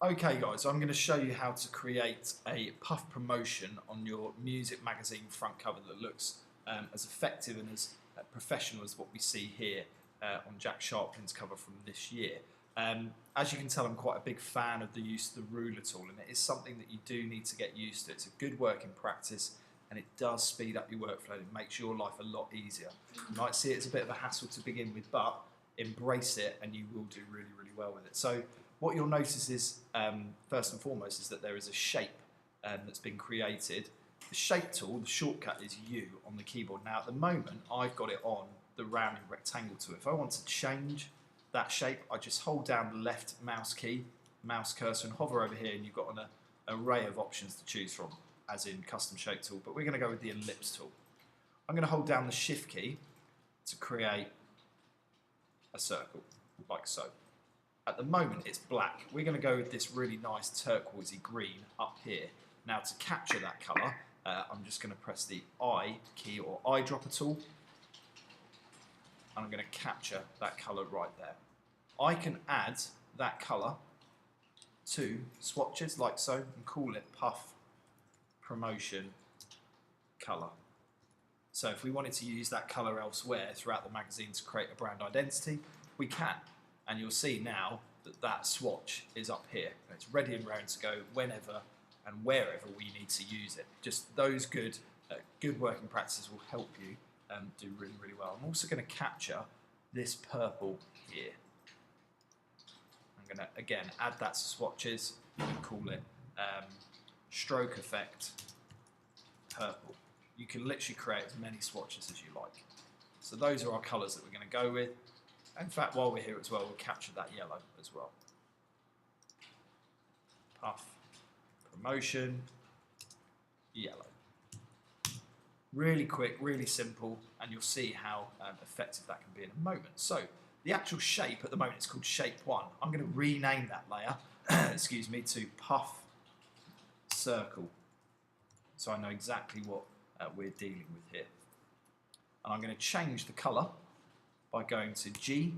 Okay guys, so I'm going to show you how to create a puff promotion on your music magazine front cover that looks as effective and as professional as what we see here on Jack Sharplin's cover from this year. As you can tell, I'm quite a big fan of the use of the ruler tool, and it is something that you do need to get used to. It's a good working practice and it does speed up your workflow. It makes your life a lot easier. You might see it as a bit of a hassle to begin with, but embrace it and you will do really, really well with it. So what you'll notice is, first and foremost, is that there is a shape that's been created. The shape tool, the shortcut is U on the keyboard. Now at the moment, I've got it on the rounding rectangle tool. If I want to change that shape, I just hold down the left mouse key, mouse cursor, and hover over here, and you've got an array of options to choose from, as in custom shape tool, but we're going to go with the ellipse tool. I'm going to hold down the shift key to create a circle, like so. At the moment it's black. We're going to go with this really nice turquoisey green up here. Now to capture that colour, I'm just going to press the I key or eyedropper tool, and I'm going to capture that colour right there. I can add that colour to swatches like so and call it puff promotion colour. So if we wanted to use that colour elsewhere throughout the magazine to create a brand identity, we can. And you'll see now that that swatch is up here. And it's ready and raring to go whenever and wherever we need to use it. Just those good working practices will help you do really, really well. I'm also going to capture this purple here. I'm going to, again, add that to swatches and call it stroke effect purple. You can literally create as many swatches as you like. So those are our colours that we're going to go with. In fact, while we're here as well, we'll capture that yellow as well. Puff, promotion, yellow. Really quick, really simple, and you'll see how effective that can be in a moment. So the actual shape at the moment is called Shape 1. I'm going to rename that layer, excuse me, to Puff Circle, so I know exactly what we're dealing with here. And I'm going to change the colour by going to G,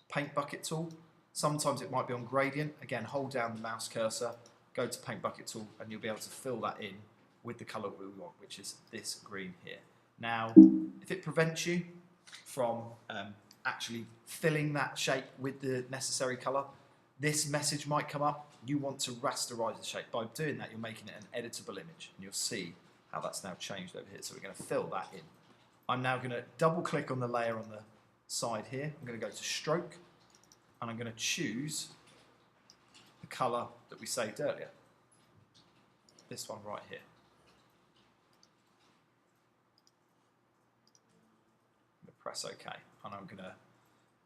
Paint Bucket tool. Sometimes it might be on gradient. Again, hold down the mouse cursor, go to Paint Bucket tool, and you'll be able to fill that in with the colour we want, which is this green here. Now, if it prevents you from actually filling that shape with the necessary colour, this message might come up. You want to rasterize the shape. By doing that, you're making it an editable image, and you'll see how that's now changed over here. So we're going to fill that in. I'm now going to double click on the layer on the side here. I'm going to go to stroke, and I'm going to choose the colour that we saved earlier. This one right here. I'm going to press OK, and I'm going to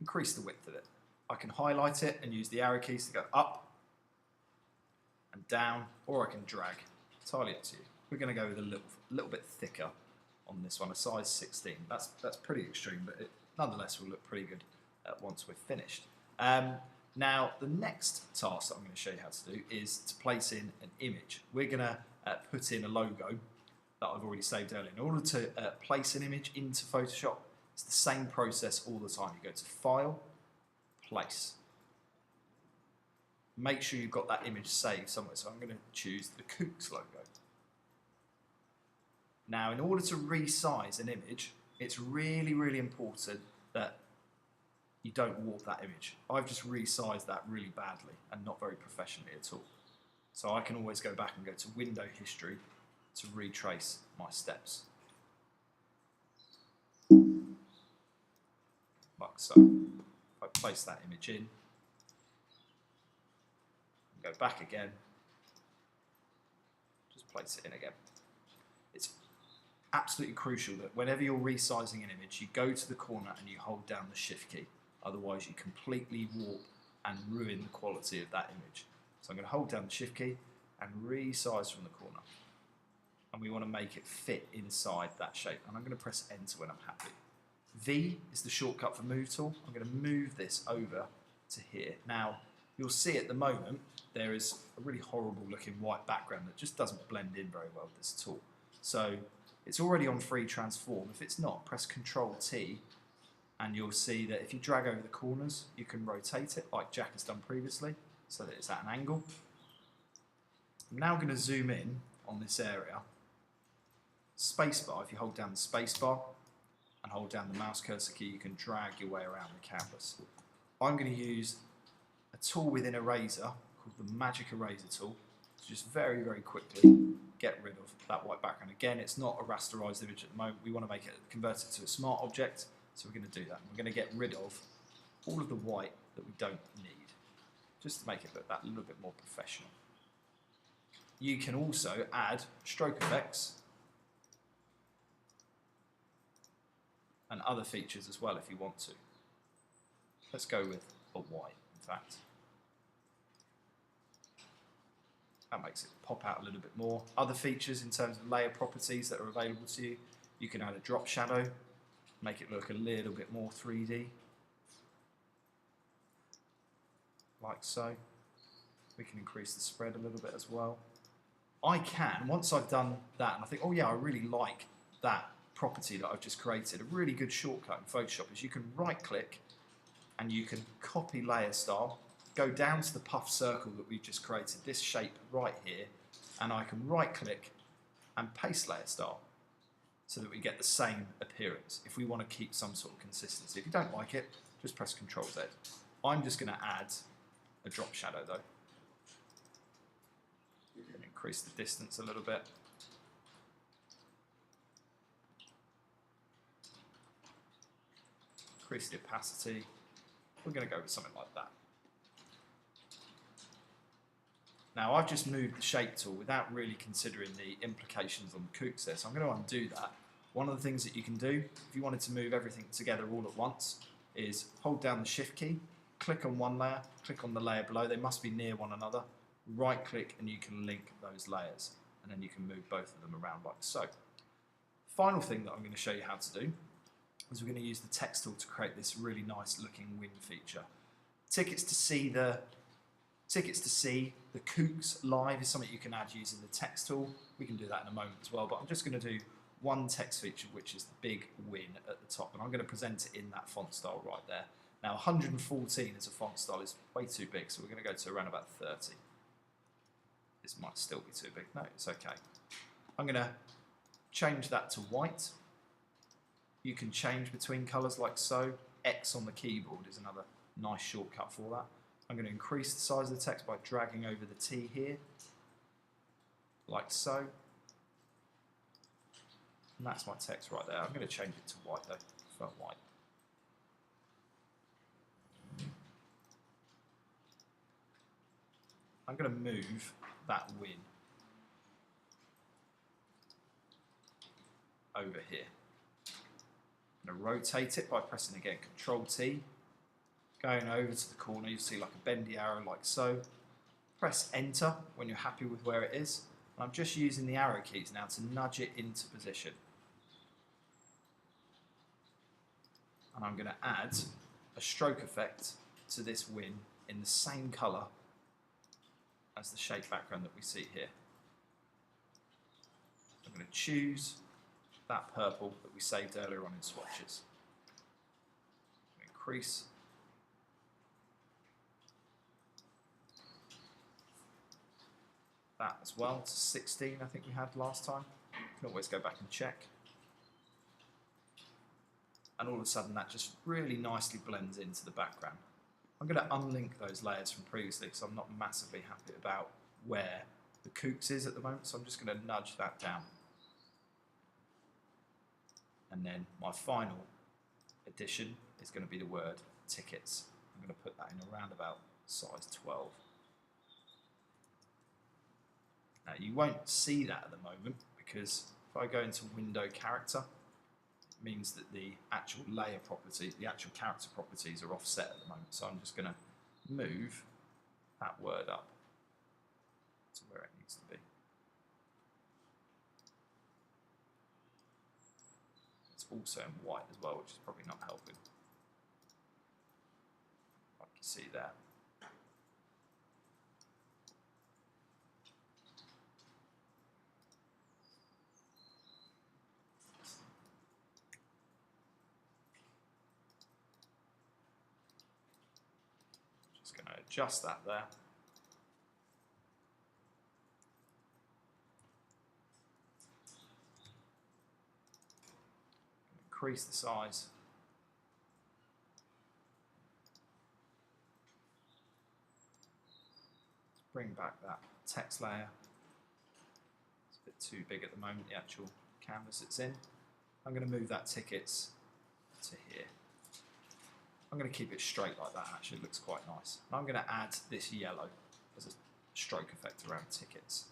increase the width of it. I can highlight it and use the arrow keys to go up and down, or I can drag. Entirely up to you. We're going to go with a little bit thicker on this one, a size 16. That's pretty extreme, but it nonetheless will look pretty good once we're finished. Now, the next task that I'm going to show you how to do is to place in an image. We're going to put in a logo that I've already saved earlier. In order to place an image into Photoshop, it's the same process all the time. You go to File, Place. Make sure you've got that image saved somewhere. So I'm going to choose the Kooks logo. Now, in order to resize an image, it's really, really important that you don't warp that image. I've just resized that really badly and not very professionally at all. So I can always go back and go to Window History to retrace my steps. Like so. If I place that image in, go back again, just place it in again. It's absolutely crucial that whenever you're resizing an image, you go to the corner and you hold down the shift key. Otherwise, you completely warp and ruin the quality of that image. So I'm going to hold down the shift key and resize from the corner. And we want to make it fit inside that shape. And I'm going to press Enter when I'm happy. V is the shortcut for Move tool. I'm going to move this over to here. Now, you'll see at the moment, there is a really horrible looking white background that just doesn't blend in very well with this tool. So it's already on free transform. If it's not, press Control T and you'll see that if you drag over the corners, you can rotate it like Jack has done previously. so that it's at an angle. I'm now going to zoom in on this area. Spacebar, if you hold down the spacebar and hold down the mouse cursor key, you can drag your way around the canvas. I'm going to use a tool within Eraser called the Magic Eraser tool to just very, very quickly get rid of that white background. Again, it's not a rasterized image at the moment. We want to make it, convert it to a smart object, so we're going to do that. We're going to get rid of all of the white that we don't need, just to make it look that little bit more professional. You can also add stroke effects and other features as well if you want to. Let's go with a white, in fact. That makes it pop out a little bit more. Other features in terms of layer properties that are available to you. You can add a drop shadow, make it look a little bit more 3D. Like so. We can increase the spread a little bit as well. I can, once I've done that, and I think, oh yeah, I really like that property that I've just created, a really good shortcut in Photoshop is you can right click and you can copy layer style, go down to the puff circle that we've just created, this shape right here, and I can right click and paste layer style so that we get the same appearance if we want to keep some sort of consistency. If you don't like it, just press Ctrl Z. I'm just going to add a drop shadow though. Increase the distance a little bit. Increase the opacity. We're going to go with something like that. Now I've just moved the shape tool without really considering the implications on the kooks there, so I'm going to undo that. One of the things that you can do, if you wanted to move everything together all at once, is hold down the Shift key, click on one layer, click on the layer below, they must be near one another, right click and you can link those layers, and then you can move both of them around like so. Final thing that I'm going to show you how to do is we're going to use the text tool to create this really nice looking wing feature. Tickets to see the kooks live is something you can add using the text tool. We can do that in a moment as well, but I'm just going to do one text feature, which is the big win at the top, and I'm going to present it in that font style right there. Now 114 as a font style is way too big, so we're going to go to around about 30. This might still be too big. No, it's okay. I'm going to change that to white. You can change between colours like so. X on the keyboard is another nice shortcut for that. I'm going to increase the size of the text by dragging over the T here, like so. And that's my text right there. I'm going to change it to white though, for white. I'm going to move that win over here. I'm going to rotate it by pressing again Ctrl T. Going over to the corner, you see like a bendy arrow like so. Press Enter when you're happy with where it is. And I'm just using the arrow keys now to nudge it into position. And I'm going to add a stroke effect to this win in the same colour as the shape background that we see here. I'm going to choose that purple that we saved earlier on in swatches. Increase. That as well to 16, I think we had last time. You can always go back and check. And all of a sudden that just really nicely blends into the background. I'm going to unlink those layers from previously because I'm not massively happy about where the kooks is at the moment, so I'm just going to nudge that down. And then my final addition is going to be the word tickets. I'm going to put that in around about size 12. Now you won't see that at the moment because if I go into window character, it means that the actual layer property, the actual character properties are offset at the moment. So I'm just going to move that word up to where it needs to be. It's also in white as well, which is probably not helping. Like you see there. Just going to adjust that there. increase the size. Bring back that text layer. It's a bit too big at the moment, the actual canvas it's in. I'm going to move that tickets to here. I'm going to keep it straight like that, actually, it looks quite nice. And I'm going to add this yellow as a stroke effect around tickets.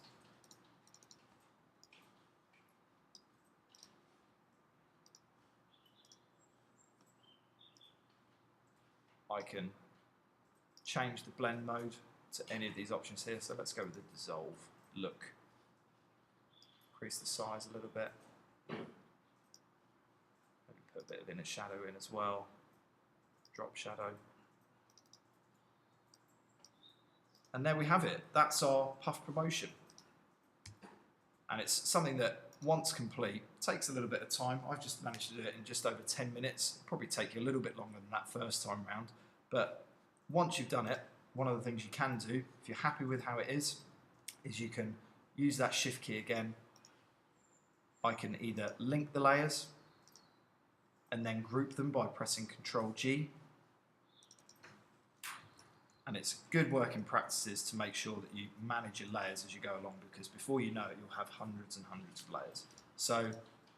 I can change the blend mode to any of these options here, so let's go with the dissolve look. Increase the size a little bit. Maybe put a bit of inner shadow in as well. Drop shadow. And there we have it. That's our puff promotion. And it's something that, once complete, takes a little bit of time. I've just managed to do it in just over 10 minutes. It'll probably take you a little bit longer than that first time round. But once you've done it, one of the things you can do, if you're happy with how it is you can use that shift key again. I can either link the layers and then group them by pressing Ctrl G. And it's good working practices to make sure that you manage your layers as you go along, because before you know it, you'll have hundreds and hundreds of layers. So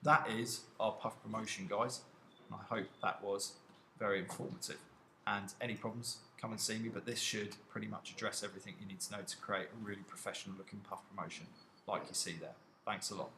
that is our puff promotion, guys. And I hope that was very informative. And any problems, come and see me, but this should pretty much address everything you need to know to create a really professional looking puff promotion like you see there. Thanks a lot.